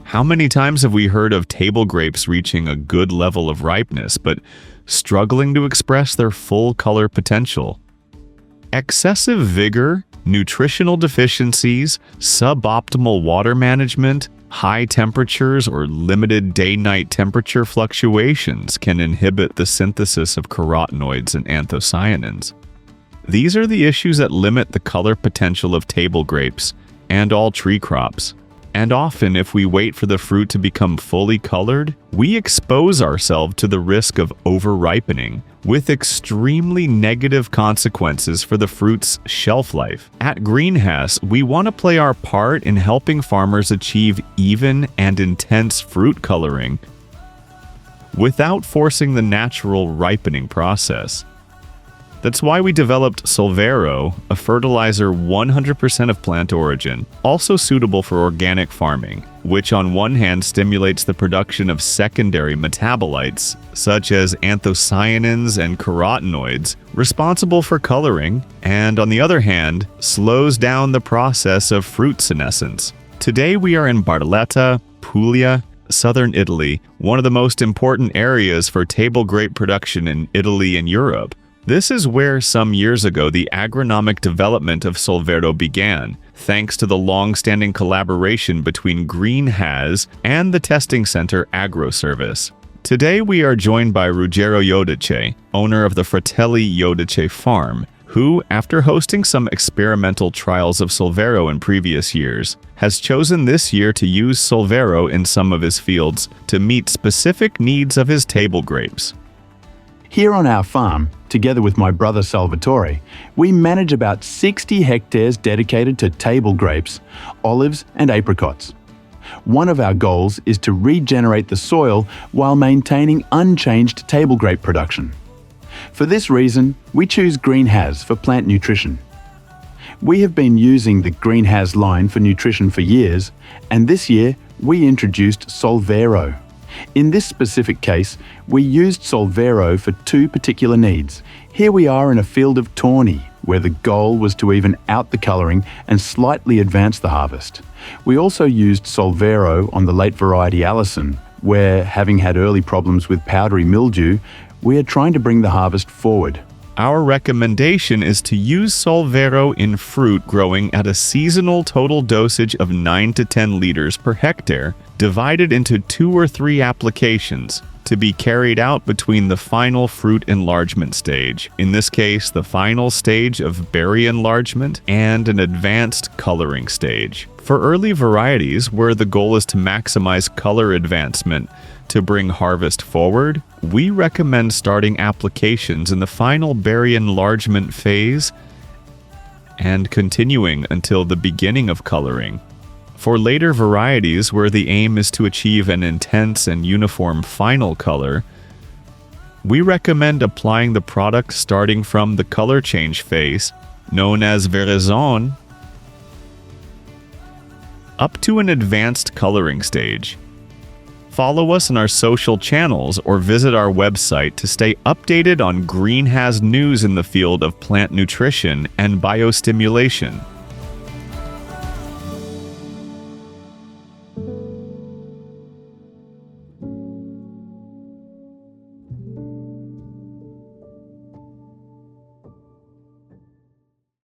How many times have we heard of table grapes reaching a good level of ripeness, but struggling to express their full color potential? Excessive vigor, nutritional deficiencies, suboptimal water management, high temperatures, or limited day-night temperature fluctuations can inhibit the synthesis of carotenoids and anthocyanins. These are the issues that limit the color potential of table grapes and all tree crops. And often, if we wait for the fruit to become fully colored, we expose ourselves to the risk of over-ripening, with extremely negative consequences for the fruit's shelf life. At Greenhas, we want to play our part in helping farmers achieve even and intense fruit coloring without forcing the natural ripening process. That's why we developed Solvero, a fertilizer 100% of plant origin, also suitable for organic farming, which on one hand stimulates the production of secondary metabolites, such as anthocyanins and carotenoids, responsible for coloring, and on the other hand, slows down the process of fruit senescence. Today we are in Barletta, Puglia, southern Italy, one of the most important areas for table grape production in Italy and Europe. This is where some years ago the agronomic development of Solvero began, thanks to the long-standing collaboration between Greenhas and the testing center Agroservice. Today we are joined by Ruggero Iodice, owner of the Fratelli Iodice farm, who, after hosting some experimental trials of Solvero in previous years, has chosen this year to use Solvero in some of his fields to meet specific needs of his table grapes. Here on our farm, together with my brother Salvatore, we manage about 60 hectares dedicated to table grapes, olives and apricots. One of our goals is to regenerate the soil while maintaining unchanged table grape production. For this reason, we choose Greenhas for plant nutrition. We have been using the Greenhas line for nutrition for years, and this year we introduced Solvero. In this specific case, we used Solvero for two particular needs. Here we are in a field of tawny, where the goal was to even out the colouring and slightly advance the harvest. We also used Solvero on the late variety Allison, where, having had early problems with powdery mildew, we are trying to bring the harvest forward. Our recommendation is to use Solvero in fruit growing at a seasonal total dosage of 9 to 10 liters per hectare, divided into 2 or 3 applications, to be carried out between the final fruit enlargement stage, in this case the final stage of berry enlargement, and an advanced coloring stage. For early varieties, where the goal is to maximize color advancement to bring harvest forward, we recommend starting applications in the final berry enlargement phase and continuing until the beginning of coloring. For later varieties, where the aim is to achieve an intense and uniform final color, we recommend applying the product starting from the color change phase, known as veraison, up to an advanced coloring stage. Follow us on our social channels or visit our website to stay updated on Greenhas news in the field of plant nutrition and biostimulation.